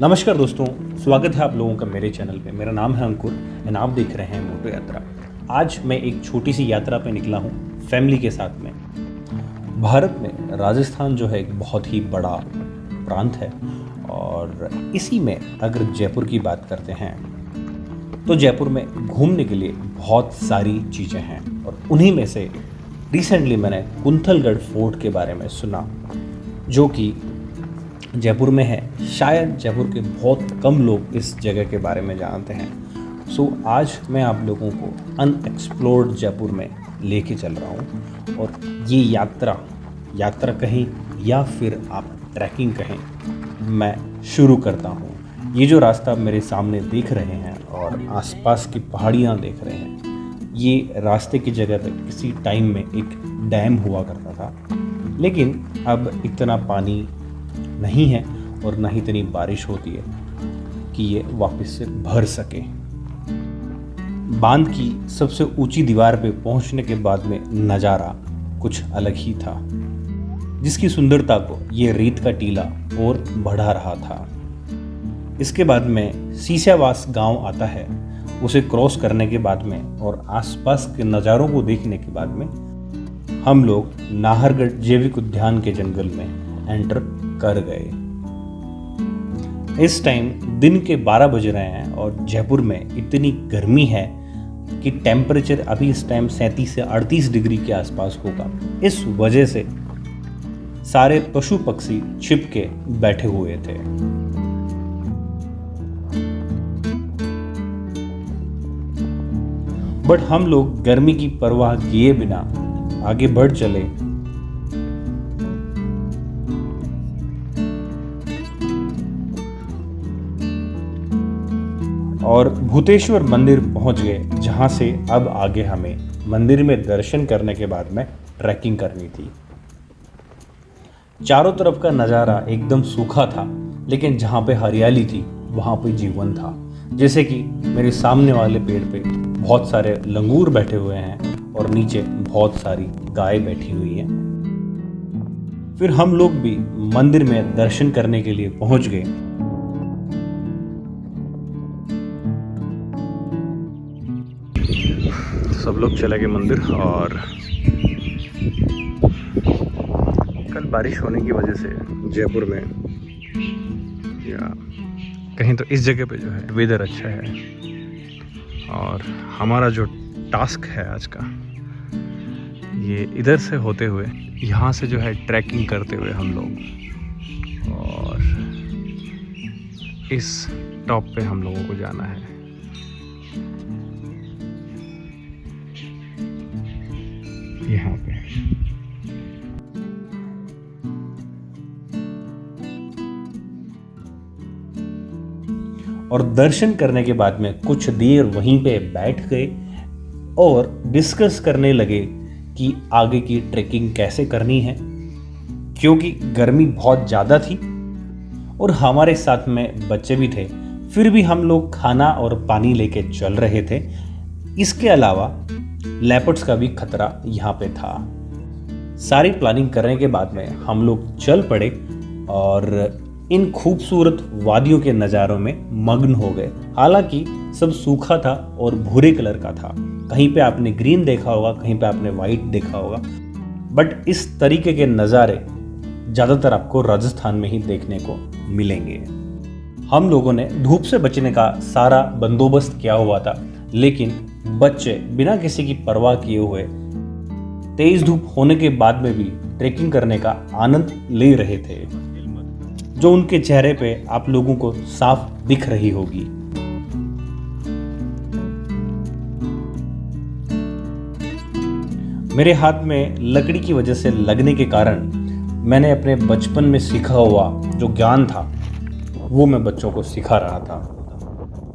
नमस्कार दोस्तों, स्वागत है आप लोगों का मेरे चैनल पे। मेरा नाम है अंकुर एंड आप देख रहे हैं मोटो यात्रा। आज मैं एक छोटी सी यात्रा पे निकला हूँ फैमिली के साथ में। भारत में राजस्थान जो है एक बहुत ही बड़ा प्रांत है और इसी में अगर जयपुर की बात करते हैं तो जयपुर में घूमने के लिए बहुत सारी चीज़ें हैं और उन्हीं में से रिसेंटली मैंने कुंथलगढ़ फोर्ट के बारे में सुना जो कि जयपुर में है। शायद जयपुर के बहुत कम लोग इस जगह के बारे में जानते हैं। सो आज मैं आप लोगों को अनएक्सप्लोर्ड जयपुर में लेके चल रहा हूँ और ये यात्रा कहें या फिर आप ट्रैकिंग कहें, मैं शुरू करता हूँ। ये जो रास्ता मेरे सामने देख रहे हैं और आसपास की पहाड़ियाँ देख रहे हैं, ये रास्ते की जगह पे किसी टाइम में एक डैम हुआ करता था, लेकिन अब इतना पानी नहीं है और ना ही इतनी बारिश होती है कि ये वापस से भर सके। बांध की सबसे ऊंची दीवार पे पहुंचने के बाद में नज़ारा कुछ अलग ही था, जिसकी सुंदरता को ये रेत का टीला और बढ़ा रहा था। इसके बाद में सीसावास गांव आता है। उसे क्रॉस करने के बाद में और आसपास के नज़ारों को देखने के बाद में हम लोग नाहरगढ़ जैविक उद्यान के जंगल में एंटर कर गए। इस टाइम दिन के 12 बज रहे हैं और जयपुर में इतनी गर्मी है कि टेम्परेचर अभी इस टाइम 37 से 38 डिग्री के आसपास होगा। इस वजह से सारे पशु पक्षी छिप के बैठे हुए थे। बट हम लोग गर्मी की परवाह किए बिना आगे बढ़ चले और भूतेश्वर मंदिर पहुंच गए, जहां से अब आगे हमें मंदिर में दर्शन करने के बाद में ट्रैकिंग करनी थी। चारों तरफ का नज़ारा एकदम सूखा था, लेकिन जहां पे हरियाली थी वहां पे जीवन था। जैसे कि मेरे सामने वाले पेड़ पे बहुत सारे लंगूर बैठे हुए हैं और नीचे बहुत सारी गाय बैठी हुई हैं। फिर हम लोग भी मंदिर में दर्शन करने के लिए पहुंच गए। सब लोग चले गए मंदिर और कल बारिश होने की वजह से जयपुर में या कहीं तो इस जगह पे जो है वेदर अच्छा है और हमारा जो टास्क है आज का, ये इधर से होते हुए यहाँ से जो है ट्रैकिंग करते हुए हम लोग और इस टॉप पे हम लोगों को जाना है। यहाँ पे और दर्शन करने के बाद में कुछ देर वहीं पे बैठ गए और डिस्कस करने लगे कि आगे की ट्रेकिंग कैसे करनी है, क्योंकि गर्मी बहुत ज़्यादा थी और हमारे साथ में बच्चे भी थे। फिर भी हम लोग खाना और पानी लेके चल रहे थे। इसके अलावा लेपर्ड्स का भी खतरा यहाँ पे था। सारी प्लानिंग करने के बाद में हम लोग चल पड़े और इन खूबसूरत वादियों के नज़ारों में मग्न हो गए। हालांकि सब सूखा था और भूरे कलर का था। कहीं पे आपने ग्रीन देखा होगा, कहीं पे आपने वाइट देखा होगा, बट इस तरीके के नज़ारे ज़्यादातर आपको राजस्थान में ही देखने को मिलेंगे। हम लोगों ने धूप से बचने का सारा बंदोबस्त किया हुआ था, लेकिन बच्चे बिना किसी की परवाह किए हुए तेज धूप होने के बाद में भी ट्रेकिंग करने का आनंद ले रहे थे, जो उनके चेहरे पे आप लोगों को साफ दिख रही होगी। मेरे हाथ में लकड़ी की वजह से लगने के कारण मैंने अपने बचपन में सीखा हुआ जो ज्ञान था वो मैं बच्चों को सिखा रहा था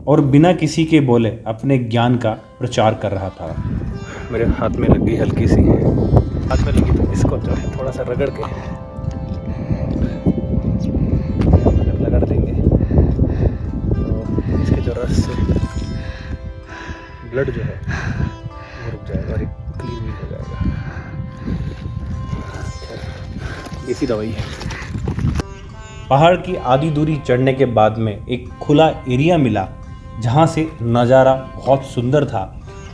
और बिना किसी के बोले अपने ज्ञान का प्रचार कर रहा था। मेरे हाथ में लगी हल्की सी, हाथ में लगी तो इसको जो है थोड़ा सा रगड़ के रगड़ देंगे तो इसके जो रस से ब्लड जो है वो रुक जाएगा और क्लीन भी हो जाएगा। देसी दवाई है। पहाड़ की आधी दूरी चढ़ने के बाद में एक खुला एरिया मिला जहाँ से नज़ारा बहुत सुंदर था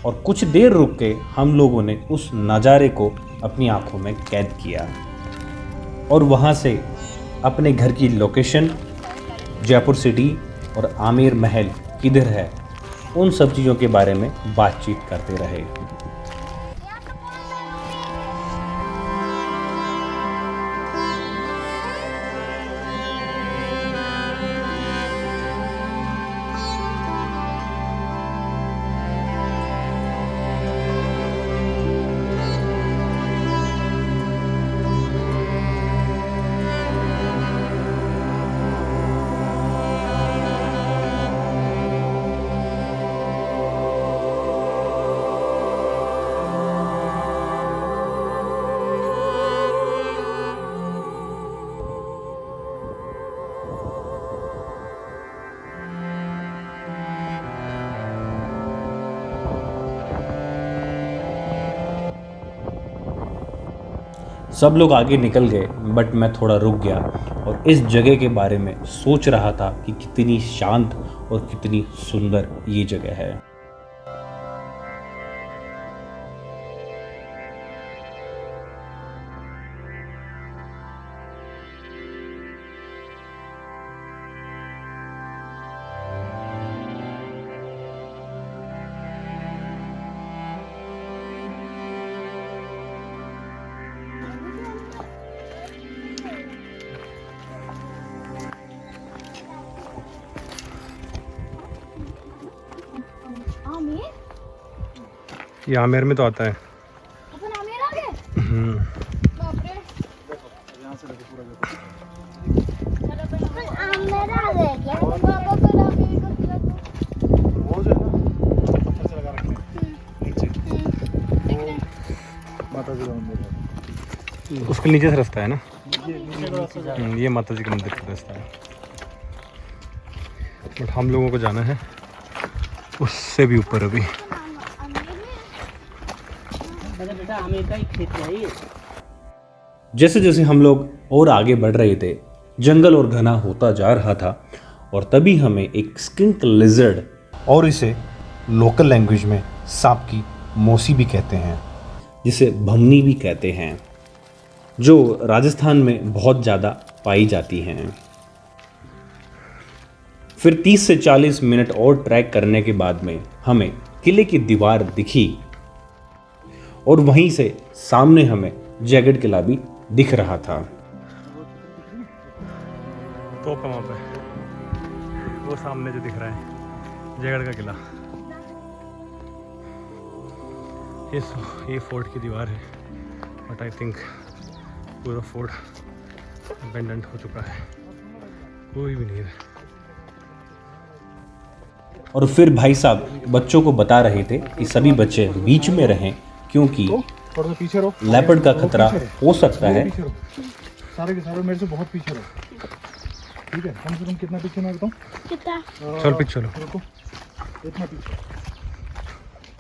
और कुछ देर रुक के हम लोगों ने उस नज़ारे को अपनी आंखों में कैद किया और वहाँ से अपने घर की लोकेशन, जयपुर सिटी और आमेर महल किधर है, उन सब चीज़ों के बारे में बातचीत करते रहे। सब लोग आगे निकल गए बट मैं थोड़ा रुक गया और इस जगह के बारे में सोच रहा था कि कितनी शांत और कितनी सुंदर ये जगह है। ये आमेर में तो आता है। अपन आमेर आ गए। बाप रे। यहाँ से देखो पूरा देखो। आमेर आ गए क्या? पापा को आमेर को दिया तो। वो जो है ना पत्थर से लगा रखे हैं नीचे। माता जी का मंदिर है। उसके नीचे से रास्ता है ना? ये नीचे का रास्ता जा रहा है। ये माता जी के मंदिर का रास्ता है। बट हम लोगों को जाना है उससे भी ऊपर अभी। जैसे जैसे हम लोग और आगे बढ़ रहे थे, जंगल और घना होता जा रहा था और तभी हमें एक स्किंक लिजर्ड, और इसे लोकल लैंग्वेज में सांप की मोसी भी कहते हैं, जिसे भमनी भी कहते हैं, जो राजस्थान में बहुत ज़्यादा पाई जाती हैं। फिर 30 से 40 मिनट और ट्रैक करने के बाद में हमें किले की दीवार दिखी और वहीं से सामने हमें जयगढ़ किला भी दिख रहा था। तो वहाँ पे वो सामने जो दिख रहा है जयगढ़ का किला, ये फोर्ट की दीवार है। बट आई थिंक पूरा फोर्ट अबेंडेंट हो चुका है, कोई भी नहीं है। और फिर भाई साहब बच्चों को बता रहे थे कि सभी बच्चे बीच में रहें क्योंकि पीछे रहो, लेपर्ड का खतरा हो सकता है। सारे के सारे मेरे से बहुत पीछे रहो, ठीक है? कम से कम कितना पीछे मैं बताऊं? कितना? चल पीछे चलो। रुको, इतना पीछे,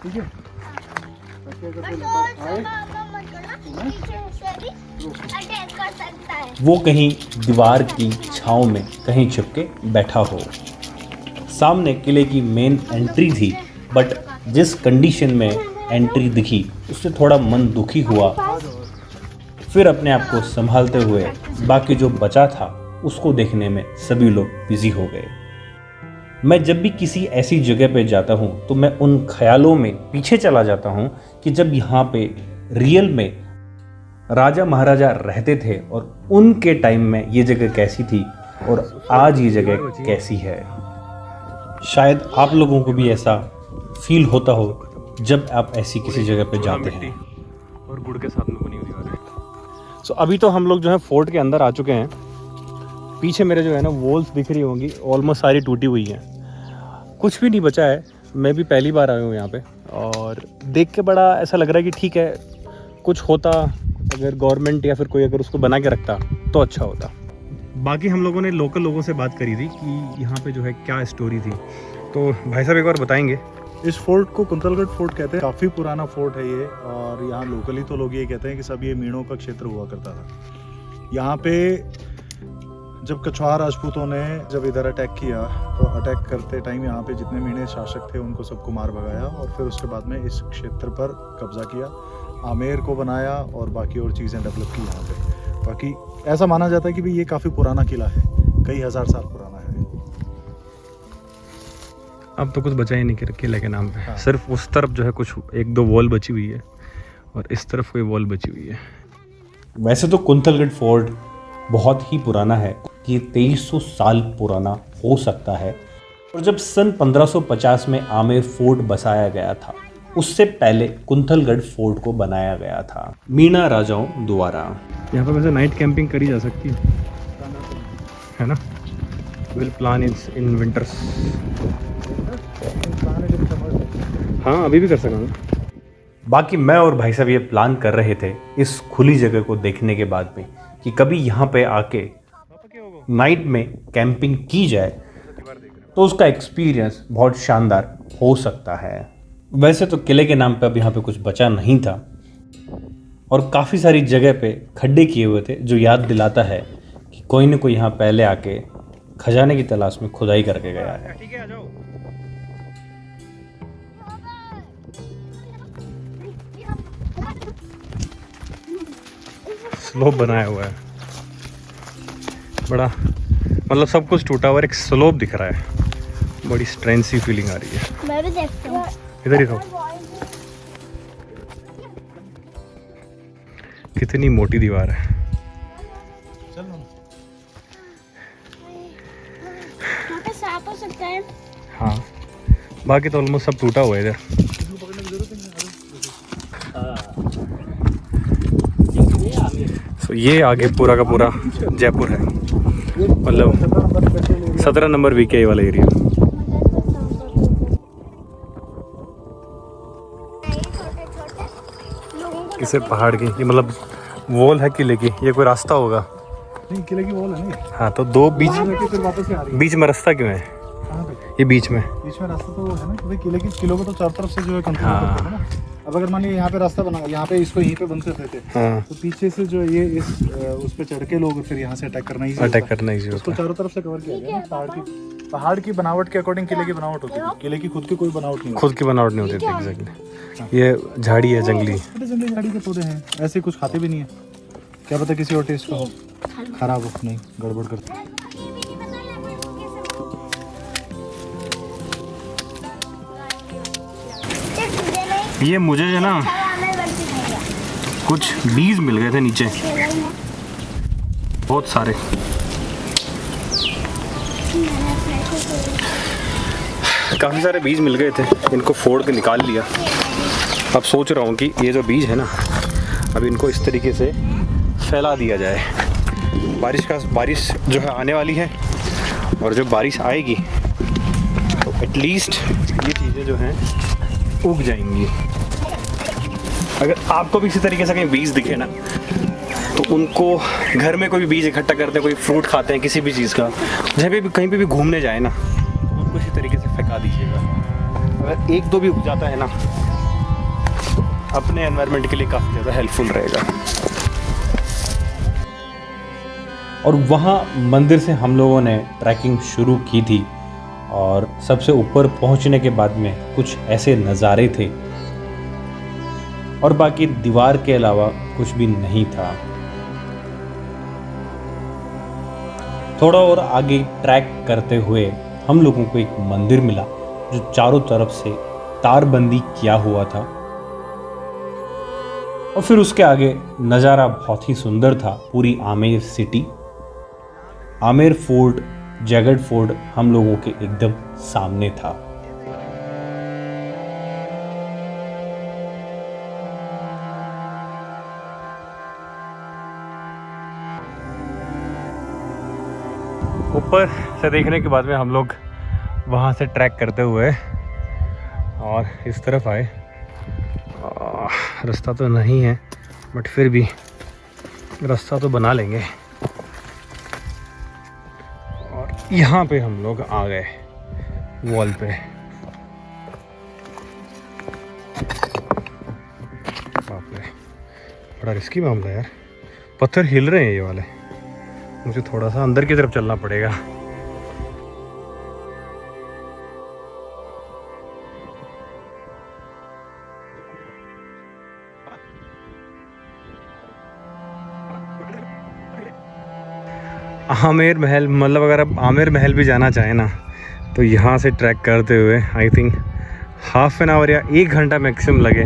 ठीक है? वो कहीं दीवार की छांव में कहीं छिपके बैठा हो। सामने किले की मेन एंट्री थी, बट जिस कंडीशन में एंट्री दिखी उससे थोड़ा मन दुखी हुआ। फिर अपने आप को संभालते हुए बाकी जो बचा था उसको देखने में सभी लोग बिजी हो गए। मैं जब भी किसी ऐसी जगह पे जाता हूँ तो मैं उन ख्यालों में पीछे चला जाता हूँ कि जब यहाँ पे रियल में राजा महाराजा रहते थे और उनके टाइम में ये जगह कैसी थी और आज ये जगह कैसी है। शायद आप लोगों को भी ऐसा फील होता हो जब आप ऐसी किसी जगह पे जाते हैं। और गुड़ के साथ में बनी हुई दीवार है। सो अभी तो हम लोग जो है फोर्ट के अंदर आ चुके हैं। पीछे मेरे जो है ना वॉल्स दिख रही होंगी, ऑलमोस्ट सारी टूटी हुई हैं, कुछ भी नहीं बचा है। मैं भी पहली बार आया हूँ यहाँ पे और देख के बड़ा ऐसा लग रहा है कि ठीक है, कुछ होता अगर गवर्नमेंट या फिर कोई अगर उसको बना के रखता तो अच्छा होता। बाकी हम लोगों ने लोकल लोगों से बात करी थी कि यहाँ पे जो है क्या स्टोरी थी, तो भाई साहब एक बार बताएंगे। इस फोर्ट को कुंतलगढ़ फोर्ट कहते हैं। काफ़ी पुराना फोर्ट है ये, और यहाँ लोकली तो लोग ये कहते हैं कि सब ये मीणों का क्षेत्र हुआ करता था। यहाँ पे जब कछवाहा राजपूतों ने जब इधर अटैक किया तो अटैक करते टाइम यहाँ पे जितने मीणे शासक थे उनको सबको मार भगाया और फिर उसके बाद में इस क्षेत्र पर कब्जा किया, आमेर को बनाया और बाकी और चीज़ें डेवलप की यहाँ पे। बाकी ऐसा माना जाता है कि भाई ये काफ़ी पुराना किला है, कई हजार साल पुराना है। अब तो कुछ बचा ही नहीं किले के नाम पे। हाँ। सिर्फ उस तरफ जो है कुछ 1-2 वॉल बची हुई है और इस तरफ कोई वॉल बची हुई है। वैसे तो कुंथलगढ़ फोर्ट बहुत ही पुराना है, ये 2300 साल पुराना हो सकता है। और जब सन 1550 में आमेर फोर्ट बसाया गया था, उससे पहले कुंथलगढ़ फोर्ट को बनाया गया था मीणा राजाओं द्वारा। यहाँ पर वैसे नाइट कैंपिंग करी जा सकती है ना। Will plan in winters. हाँ अभी भी कर सकूँगा। बाकी मैं और भाई साहब ये प्लान कर रहे थे इस खुली जगह को देखने के बाद में कि कभी यहाँ पे आके नाइट में कैंपिंग की जाए तो उसका एक्सपीरियंस बहुत शानदार हो सकता है। वैसे तो किले के नाम पे अब यहाँ पे कुछ बचा नहीं था और काफ़ी सारी जगह पे खड्डे किए हुए थे, जो याद दिलाता है कि कोई न कोई यहाँ पहले आके खजाने की तलाश में खुदाई करके गया है। ठीक है आ जाओ। स्लोप बनाया हुआ है बड़ा, मतलब सब कुछ टूटा हुआ है, एक स्लोप दिख रहा है, बड़ी स्ट्रेंथ सी फीलिंग आ रही है। मैं भी देखता हूँ। इधर ही रहो। कितनी मोटी दीवार है। यहाँ पे सांप हो सकता है। हाँ बाकी तो ऑलमोस्ट सब टूटा हुआ है इधर। तो ये आगे पूरा का पूरा जयपुर है, मतलब 17 नंबर वीके वाला एरिया। किसे पहाड़ की, ये मतलब वॉल है किले की, ये कोई रास्ता होगा। नहीं किले की वॉल है नहीं। हाँ तो दो बीच फिर वापस से आ रही है। बीच में रास्ता क्यों है? कहाँ पे? ये बीच में। बीच में रास्ता तो वो है ना कि भाई किलों को तो चारों तरफ से जो है कंट्रोल हाँ। करते हैं ना। अब अगर मान लीजिए यहाँ पे रास्ता बना, यहाँ पे इसको यहीं पे बंद करते थे हाँ तो पीछे से जो ये इस उस पे चढ़ के लोग फिर यहाँ से अटैक करना ही अटैक करना ही उसको होता है। चारों तरफ से कवर किया गया ना। पहाड़ की बनावट के अकॉर्डिंग किले की बनावट होती है, किले की खुद की कोई बनावट नहीं खुद की बनावट नहीं होती थी एग्जैक्टली। ये झाड़ी है जंगली। होती। जंगली झाड़ी के पौधे हैं, ऐसे कुछ खाते भी नहीं है, क्या पता किसी और टेस्ट का हो, खराब हो, नहीं गड़बड़ करते। ये मुझे जो ना कुछ बीज मिल गए थे नीचे, बहुत सारे। काफ़ी सारे बीज मिल गए थे, इनको फोड़ के निकाल लिया। अब सोच रहा हूँ कि ये जो बीज है ना, अब इनको इस तरीके से फैला दिया जाए। बारिश जो है आने वाली है, और जब बारिश आएगी तो एटलीस्ट ये चीज़ें जो हैं उग जाएंगी। अगर आपको भी इसी तरीके से कहीं बीज दिखे ना, तो उनको घर में कोई भी बीज इकट्ठा करते हैं, कोई फ्रूट खाते हैं, किसी भी चीज़ का, जहाँ पे भी कहीं पे भी घूमने जाए ना, तो उनको इसी तरीके से फेंका दीजिएगा। अगर 1-2 भी उग जाता है ना, तो अपने एनवायरनमेंट के लिए काफ़ी ज़्यादा हेल्पफुल रहेगा। और वहाँ मंदिर से हम लोगों ने ट्रैकिंग शुरू की थी और सबसे ऊपर पहुँचने के बाद में कुछ ऐसे नज़ारे थे और बाकी दीवार के अलावा कुछ भी नहीं था। थोड़ा और आगे ट्रैक करते हुए हम लोगों को एक मंदिर मिला जो चारों तरफ से तारबंदी किया हुआ था, और फिर उसके आगे नज़ारा बहुत ही सुंदर था। पूरी Amer city, Amer fort, Jaigarh fort हम लोगों के एकदम सामने था। ऊपर से देखने के बाद में हम लोग वहाँ से ट्रैक करते हुए और इस तरफ आए। रास्ता तो नहीं है, बट फिर भी रास्ता तो बना लेंगे। और यहाँ पे हम लोग आ गए वॉल पे। बाप रे, बड़ा रिस्की मामला है यार, पत्थर हिल रहे हैं ये वाले। मुझे थोड़ा सा अंदर की तरफ चलना पड़ेगा। आमेर महल, मतलब अगर आप आमेर महल भी जाना चाहें ना तो यहाँ से ट्रैक करते हुए I think half an hour या 1 घंटा मैक्सिमम लगे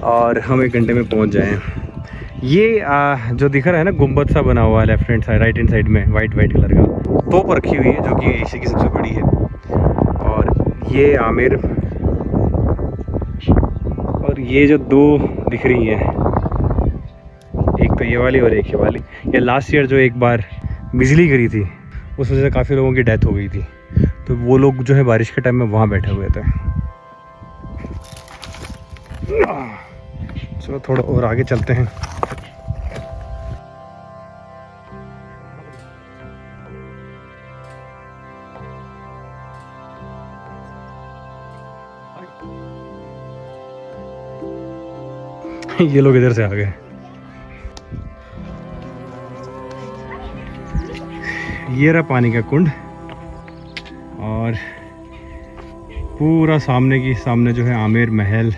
और हम 1 घंटे में पहुँच जाएं। ये जो दिख रहा है ना गुंबद सा बना हुआ है left hand side, right hand side में वाइट कलर का, तोप रखी हुई है जो कि एशिया की सबसे बड़ी है। और ये आमेर, और ये जो 2 दिख रही हैं, एक तो ये वाली और एक ये वाली, ये लास्ट ईयर जो एक बार बिजली गिरी थी उस वजह से काफ़ी लोगों की डेथ हो गई थी, तो वो लोग जो है बारिश के टाइम में वहाँ बैठे हुए थे। चलो थोड़ा और आगे चलते हैं। ये लोग इधर से आ गए। ये रहा पानी का कुंड और पूरा सामने जो है आमेर महल,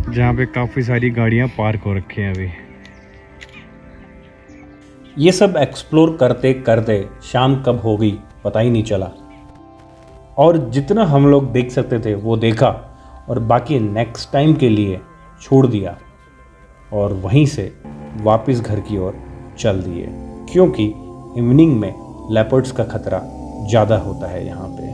जहाँ पे काफ़ी सारी गाड़ियाँ पार्क हो रखी हैं अभी। ये सब एक्सप्लोर करते करते शाम कब हो गई पता ही नहीं चला, और जितना हम लोग देख सकते थे वो देखा और बाकी नेक्स्ट टाइम के लिए छोड़ दिया और वहीं से वापस घर की ओर चल दिए, क्योंकि इवनिंग में लेपर्ड्स का खतरा ज़्यादा होता है यहाँ पे।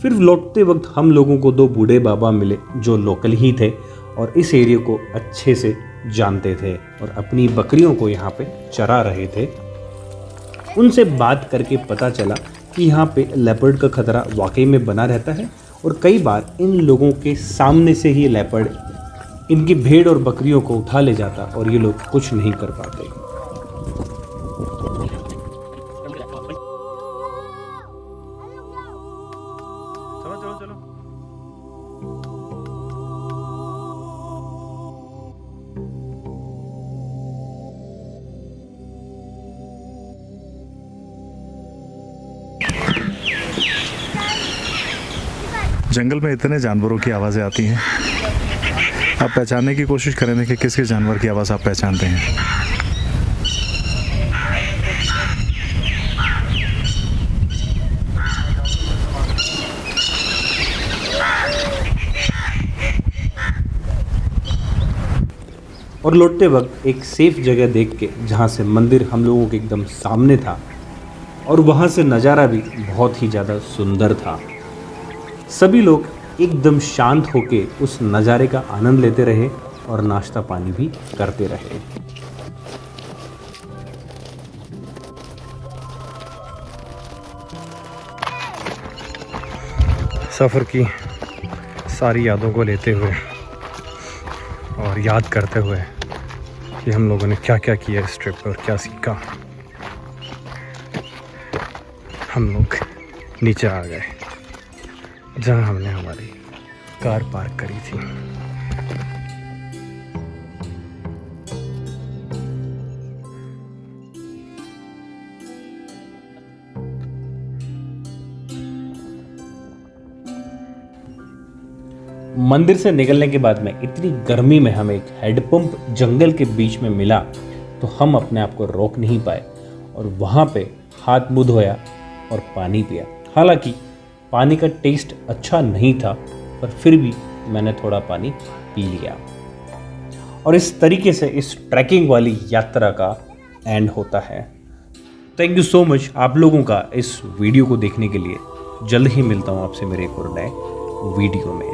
फिर लौटते वक्त हम लोगों को 2 बूढ़े बाबा मिले जो लोकल ही थे और इस एरिया को अच्छे से जानते थे और अपनी बकरियों को यहाँ पे चरा रहे थे। उनसे बात करके पता चला कि यहाँ पे लेपर्ड का खतरा वाकई में बना रहता है और कई बार इन लोगों के सामने से ही लेपर्ड इनकी भेड़ और बकरियों को उठा ले जाता और ये लोग कुछ नहीं कर पाते। चलो। जंगल में इतने जानवरों की आवाज़ें आती हैं, आप पहचानने की कोशिश करेंगे कि किस किस जानवर की आवाज़ आप पहचानते हैं। और लौटते वक्त एक सेफ जगह देख के, जहाँ से मंदिर हम लोगों के एकदम सामने था और वहाँ से नज़ारा भी बहुत ही ज़्यादा सुंदर था। सभी लोग एकदम शांत होके उस नज़ारे का आनंद लेते रहे और नाश्ता पानी भी करते रहे। सफ़र की सारी यादों को लेते हुए और याद करते हुए कि हम लोगों ने क्या क्या किया इस ट्रिप पर और क्या सीखा, हम लोग नीचे आ गए जहाँ हमने हमारी कार पार्क करी थी। मंदिर से निकलने के बाद में इतनी गर्मी में हमें एक हैंडपंप जंगल के बीच में मिला तो हम अपने आप को रोक नहीं पाए और वहाँ पे हाथ मुँह धोया और पानी पिया। हालांकि पानी का टेस्ट अच्छा नहीं था पर फिर भी मैंने थोड़ा पानी पी लिया। और इस तरीके से इस ट्रैकिंग वाली यात्रा का एंड होता है। थैंक यू सो मच आप लोगों का इस वीडियो को देखने के लिए। जल्द ही मिलता हूँ आपसे मेरे एक और नए वीडियो में।